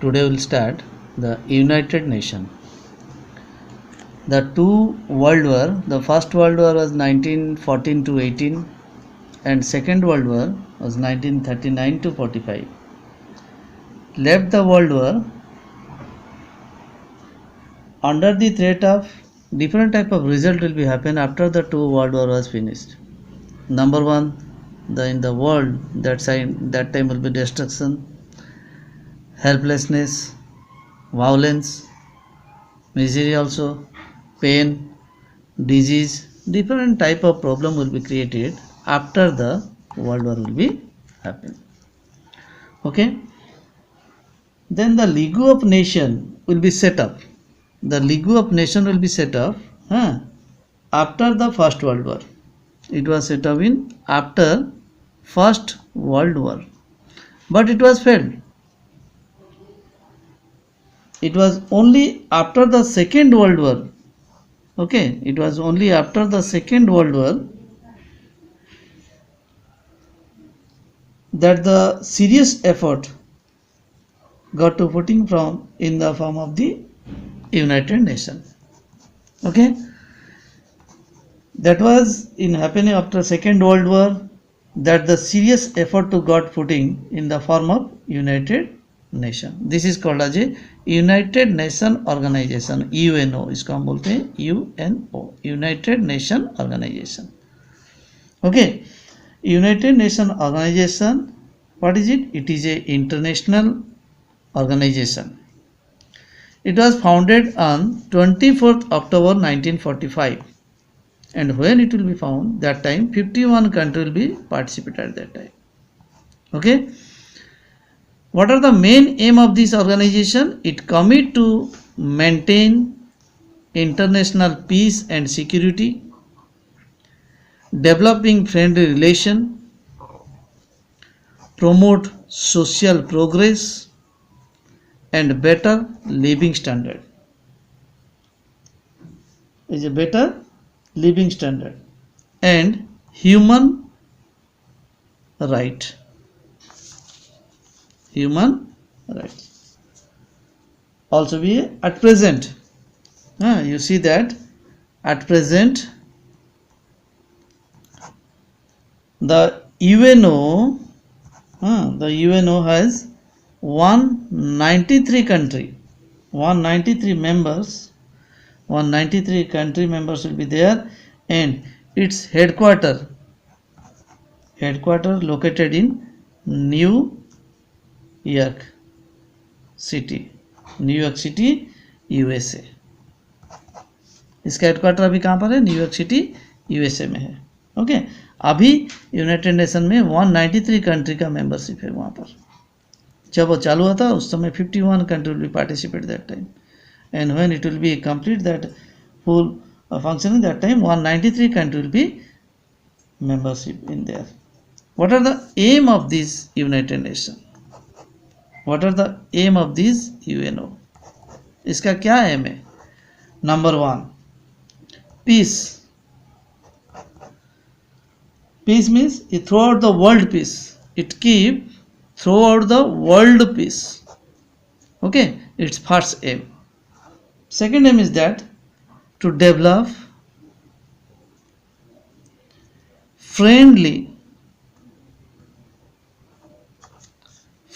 Today we'll start the United Nation. The two World War, the first World War was 1914 to 18 and second World War was 1939 to 45. Left the World War under the threat of different type of result will be happen after the two World War was finished. Number one, in the world that time will be destruction, helplessness, violence, misery also, pain, disease, different type of problem will be created after the World War will be happen. Okay. Then the League of Nations will be set up. The League of Nations will be set up after the First World War. It was set up in after First World War, but it was failed. It was only after the Second World War. Okay, it was only after the Second World War that the serious effort got to footing from in the form of the United Nations. Okay, that was in happening after Second World War that the serious effort to got footing in the form of United Nation. This is called as a United Nation Organization, UNO. इसको हम बोलते हैं UNO, United Nation Organization. Okay, United Nation Organization, what is it? It is a international organization. It was founded on 24th October 1945, and when it will be found, that time 51 countries will be participated at that time. Okay. What are the main aim of this organization? It commit to maintain international peace and security, developing friendly relation, promote social progress and better living standard. Is a better living standard and human right. Human rights. Also be at present. You see that at present the UNO has 193 country, 193 members, 193 country members will be there, and its headquarter located in New York City, USA. इसका headquarter अभी कहाँ पर है? New York city USA में है. Okay, अभी United nation में 193 country का मेंबरशिप है. वहाँ पर जब वो चालू हुआ था उस समय 51 country will B participate that time, and when it will be complete that full functioning that time 193 country will be membership in there. What are the aim of this United Nations? What are the aim of this UNO? इसका क्या aim है? Number one, peace. Peace means throughout the world peace. It keep throughout the world peace. Okay, its first aim. Second aim is that to develop friendly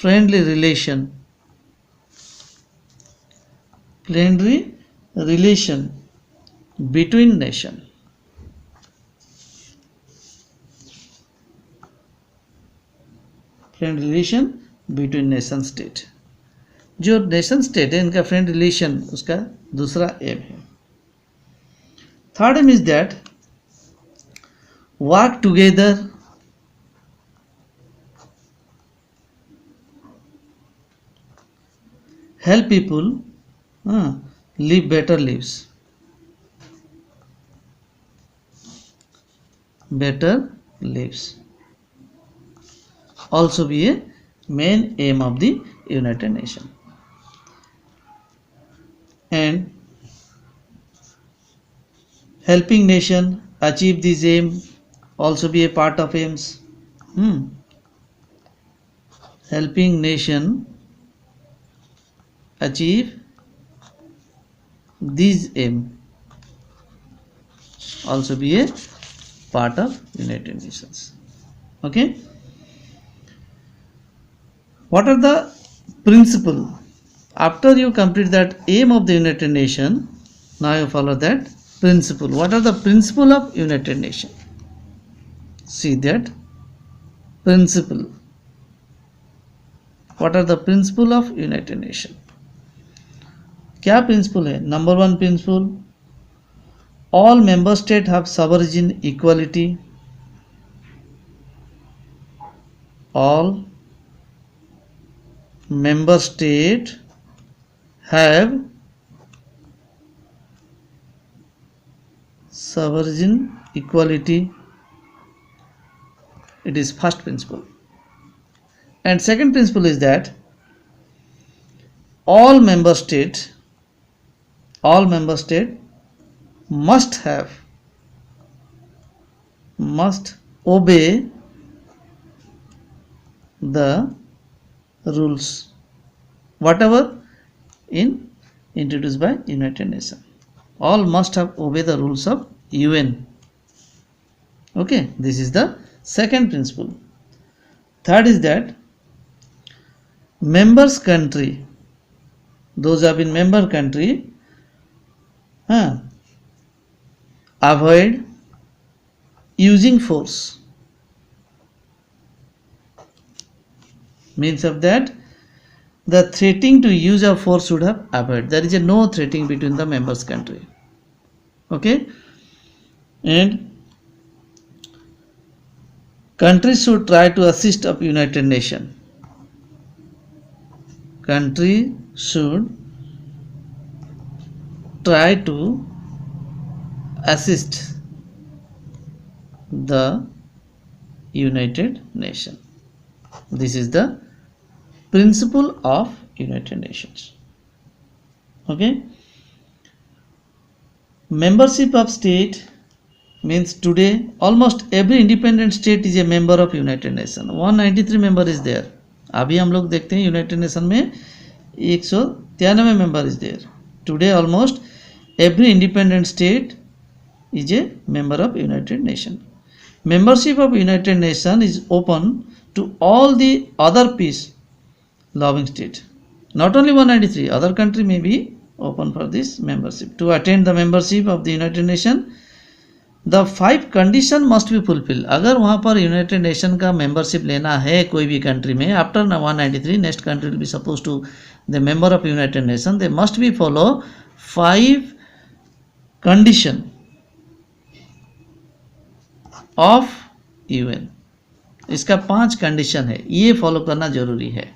relation between nation. Friend relation between nation state. जो nation state है इनका friend relation उसका दूसरा M है. Third M is that work together help people live better lives. Also be a main aim of the United Nations. And helping nation achieve this aim also be a part of aims. Helping nation achieve these aim also be a part of United Nations. Okay. What are the principle? After you complete that aim of the United Nations, now you follow that principle. What are the principle of United Nations? See that principle. What are the principle of United Nations? क्या principal है? Number 1 principal, all member states have sovereign equality. All member states have sovereign equality. It is first principle. And second principle is that all member states must obey the rules whatever introduced by United Nations. All must have obey the rules of UN. Okay, this is the second principle. Third is that members country, those who have been member country, avoid using force. Means of that, the threatening to use of force should have avoided. There is a no threatening between the members country. Okay, and countries should try to assist of United Nations. Country should try to assist the United Nations. This is the principle of United Nations. Okay. Membership of state means today almost every independent state is a member of United Nations. 193 member is there. अभी हम लोग देखते हैं United nation में 193 member is there. Today almost every independent state is a member of United Nations. Membership of United Nations is open to all the other peace loving states. Not only 193, other country may be open for this membership. To attain the membership of the United Nations, the 5 condition must be fulfilled. अगर वहाँ पर United nation का membership लेना है कोई भी country में, after 193 next country will be suppose to the member of United Nation, they must be follow 5 condition of UN. इसका 5 कंडीशन है, ये फॉलो करना जरूरी है.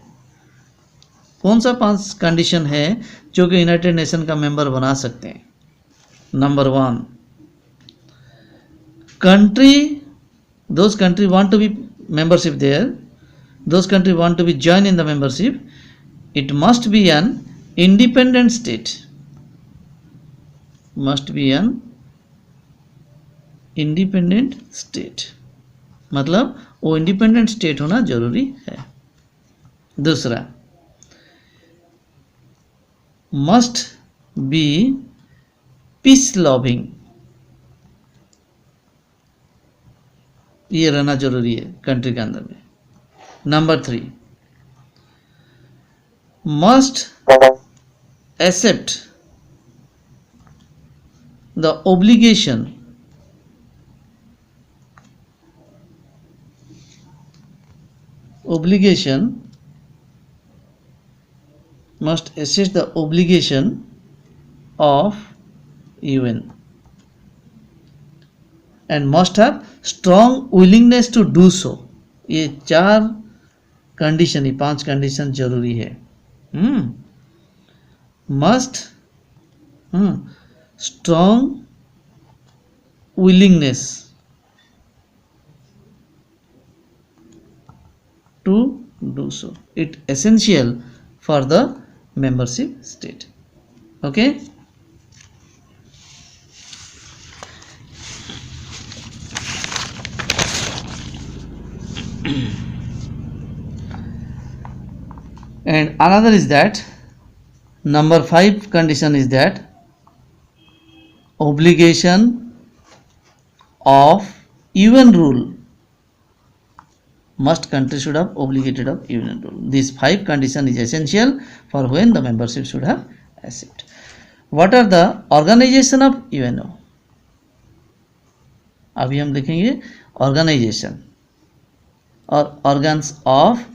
कौन सा 5 कंडीशन है जो कि यूनाइटेड नेशन का मेंबर बना सकते हैं? Number 1, country, those country want to be membership there, those country want to be join in the membership, it must be an independent state, must be an independent state. मतलब वो independent state होना जरूरी है. दूसरा, must be peace loving, ये रहना जरूरी है कंट्री के अंदर में. Number 3, must accept the obligation must assess the obligation of UN and must have strong willingness to do so. ये 4 कंडीशन, ये 5 कंडीशन जरूरी है. Must strong willingness to do so. It essential for the membership state. Okay. And another is that Number 5 condition is that obligation of UN rule. Must country should have obligated of UN rule. These 5 condition is essential for when the membership should have accept. What are the organization of UNO? अभी हम लिखेंगे organisation और organs of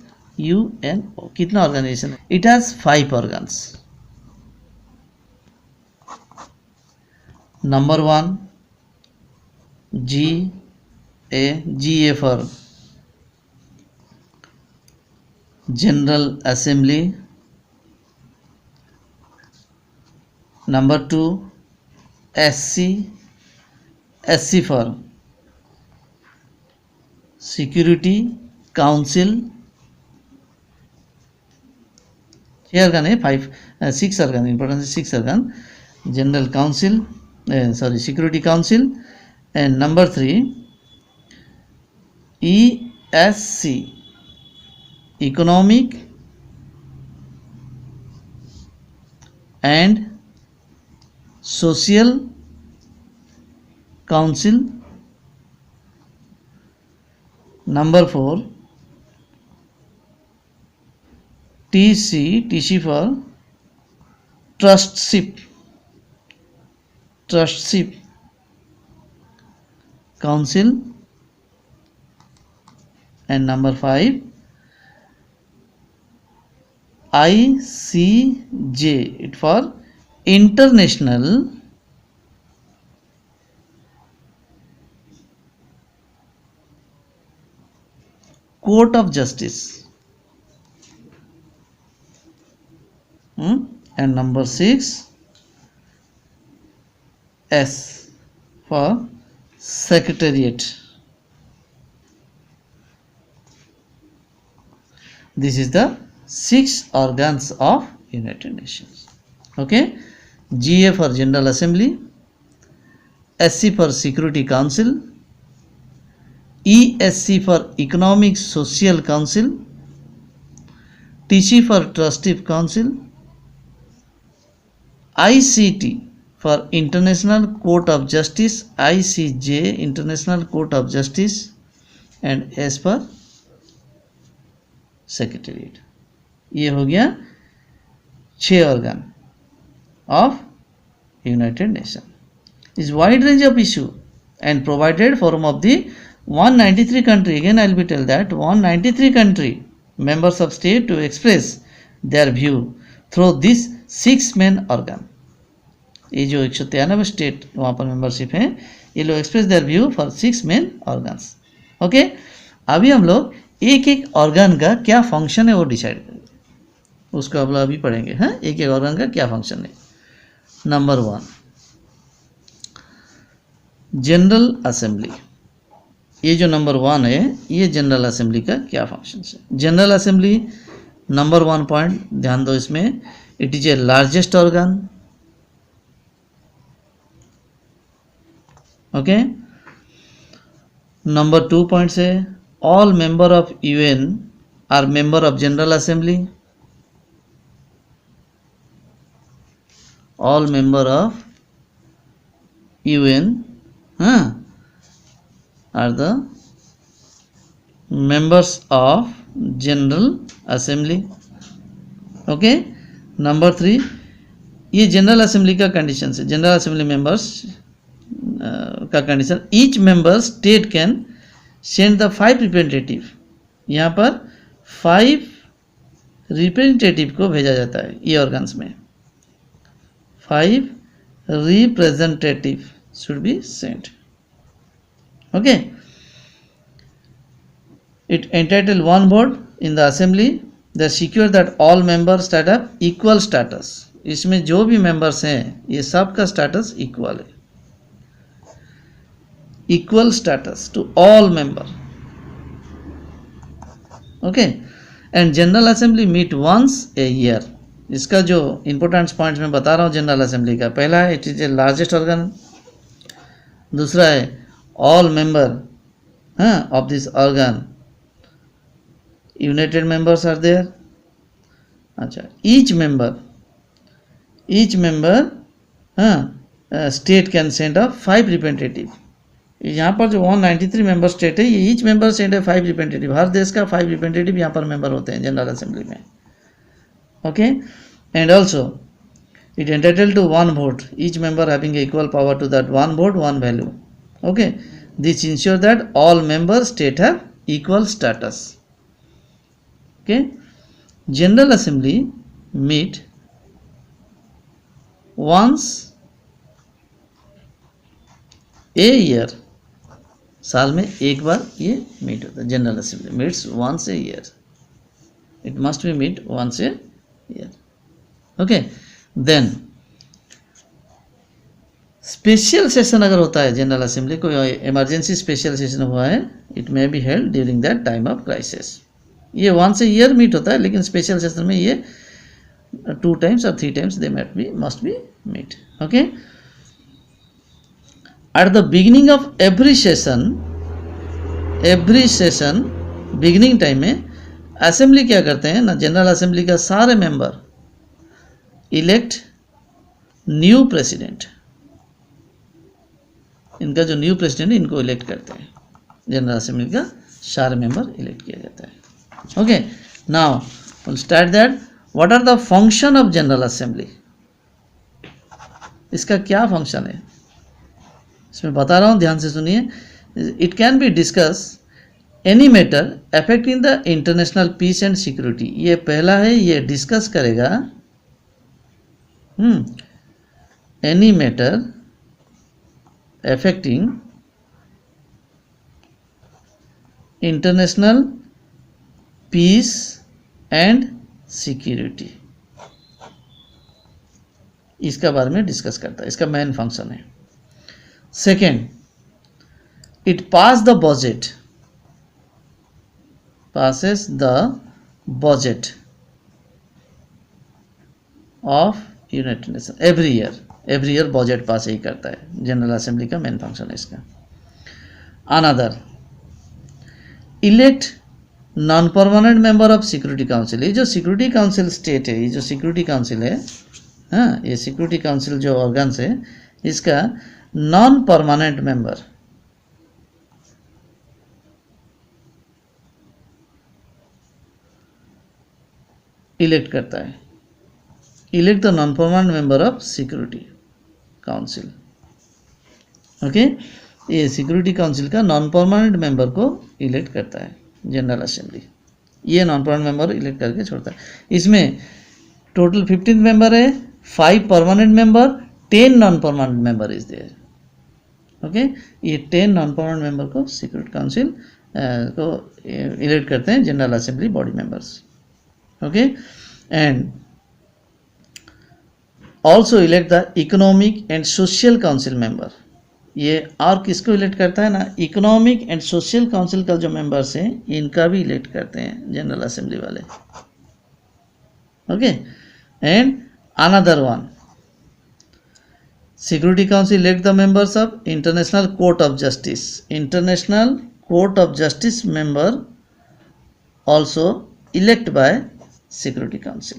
UNO. कितना organisation है? It has 5 organs. Number 1 GA for general assembly. Number 2 SC for security council. 6 organ है, 6 organ, important 6 organ. General council, security council. And number 3 ESC economic and social council. Number 4 TC for trustship council. And number 5 ICJ, it for international court of justice. And number 6 S for secretariat. This is the 6 organs of United Nations. Okay, GA for General Assembly, SC for Security Council, ESC for Economic Social Council, TC for Trustship Council, ICT for International Court of Justice, ICJ International Court of Justice, and S for Secretariat. ये हो गया 6 organ of United Nations. Is wide range of issue and provided forum of the 193 country. Again I will be tell that 193 country members of state to express their view through this 6 main organ. ये जो 193 state वहाँ पर membership है, ये लोग express their view for 6 main organs. Okay, अभी हम लोग एक एक ऑर्गन का क्या फंक्शन है वो डिसाइड करेंगे, उसको हम लोग अभी पढ़ेंगे. हैं, एक एक ऑर्गन का क्या फंक्शन है. Number 1 general assembly. ये जो नंबर 1 है, ये जनरल असेंबली का क्या फंक्शन है. जनरल असेंबली नंबर 1 पॉइंट ध्यान दो इसमें, it is a largest organ. Okay, number 2 points है, all member of UN are member of general assembly. All member of UN are the members of general assembly. okay, number 3 ये general assembly का condition है. General assembly members का condition, each member state can send the 5 representative. यहाँ पर 5 representative को भेजा जाता है ये ऑर्गन्स में. 5 representative should be sent. Okay, it entitled one vote in the assembly that secure that all members state up equal status. इसमें जो भी मेंबर्स हैं ये सब का स्टेटस इक्वल है. Equal status to all member. Okay, and general assembly meet once a year. इसका जो इंपॉर्टेंट पॉइंट्स मैं बता रहा हूँ जनरल असेंबली का, पहला है it is a largest organ. दूसरा है all member of this organ united members are there. अच्छा, each member each member state can send a 5 representative. यहाँ पर जो 193 मेंबर स्टेट है, ये ईच मेंबर सेंड है 5 रिप्रेजेंटेटिव. हर देश का 5 रिप्रेजेंटेटिव यहाँ पर मेंबर होते हैं जनरल असेंबली में. Okay, and also it entitled to one vote, each member having equal power to that one vote, one value. Okay, this ensure that all member state have equal status. Okay, general assembly meet once a year. साल में एक बार ये meet होता है. General assembly meets once a year. It must be meet once a year. Okay, then special session अगर होता है general assembly, कोई इमरजेंसी स्पेशल सेशन हुआ है, it may be held during that time of crisis. ये once a year meet होता है, लेकिन स्पेशल सेशन में ये 2 times or 3 times they must be meet. Okay, at the beginning of every session beginning time में assembly क्या करते हैं ना, जनरल असेंबली का सारे मेंबर इलेक्ट न्यू प्रेसिडेंट. इनका जो न्यू प्रेसिडेंट है इनको इलेक्ट करते हैं. जनरल असेंबली का सारे मेंबर इलेक्ट किया जाता है. Okay, now will start that. What are the function of general assembly? इसका क्या फंक्शन है इसमें बता रहा हूँ, ध्यान से सुनिए. It can be discuss any matter affecting the international peace and security. ये पहला है, ये डिस्कस करेगा any matter affecting international peace and security. इसका बारे में डिस्कस करता है, इसका मेन फंक्शन है. Second, it passes the budget of United Nations every year budget पास ही करता है. जनरल असेंबली का मेन फंक्शन है इसका. Another, elect non permanent member of security council. ये जो सिक्योरिटी काउंसिल स्टेट है, ये जो सिक्योरिटी काउंसिल है, ये सिक्योरिटी काउंसिल जो ऑर्गन्स है, इसका नॉन परमानेंट मेंबर इलेक्ट करता है. Elect the non permanent member of security council. Okay, ये सिक्योरिटी काउंसिल का नॉन परमानेंट मेंबर को इलेक्ट करता है जनरल असेंबली. ये नॉन परमानेंट मेंबर इलेक्ट करके छोड़ता है. इसमें टोटल 15 मेंबर है, 5 permanent member, 10 non permanent member is there. Okay, ये 10 नॉन परमानेंट मेंबर को सिक्योरिटी काउंसिल को इलेक्ट करते हैं general assembly body members. Okay, and also elect the economic and social council member. ये और किसको इलेक्ट करता है ना, इकोनॉमिक एंड सोशल काउंसिल का जो मेंबर्स हैं इनका भी इलेक्ट करते हैं जनरल असेंबली वाले. Okay, and another one, Security Council elect the members of International Court of Justice. International Court of Justice member also elect by Security Council.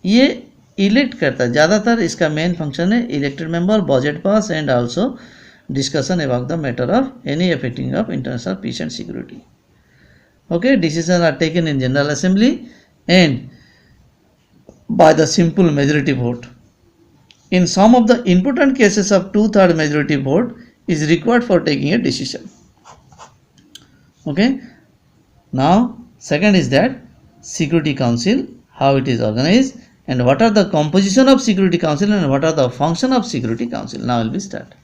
ये elect करता है, ज़्यादातर इसका मेन फंक्शन है elected member, budget pass and also discussion about the matter of any affecting of international peace and security. Okay, decision are taken in general assembly and by the simple majority vote. In some of the important cases of 2/3 majority vote is required for taking a decision. Okay, now second is that Security Council, how it is organized and what are the composition of Security Council and what are the function of Security Council. Now will be start.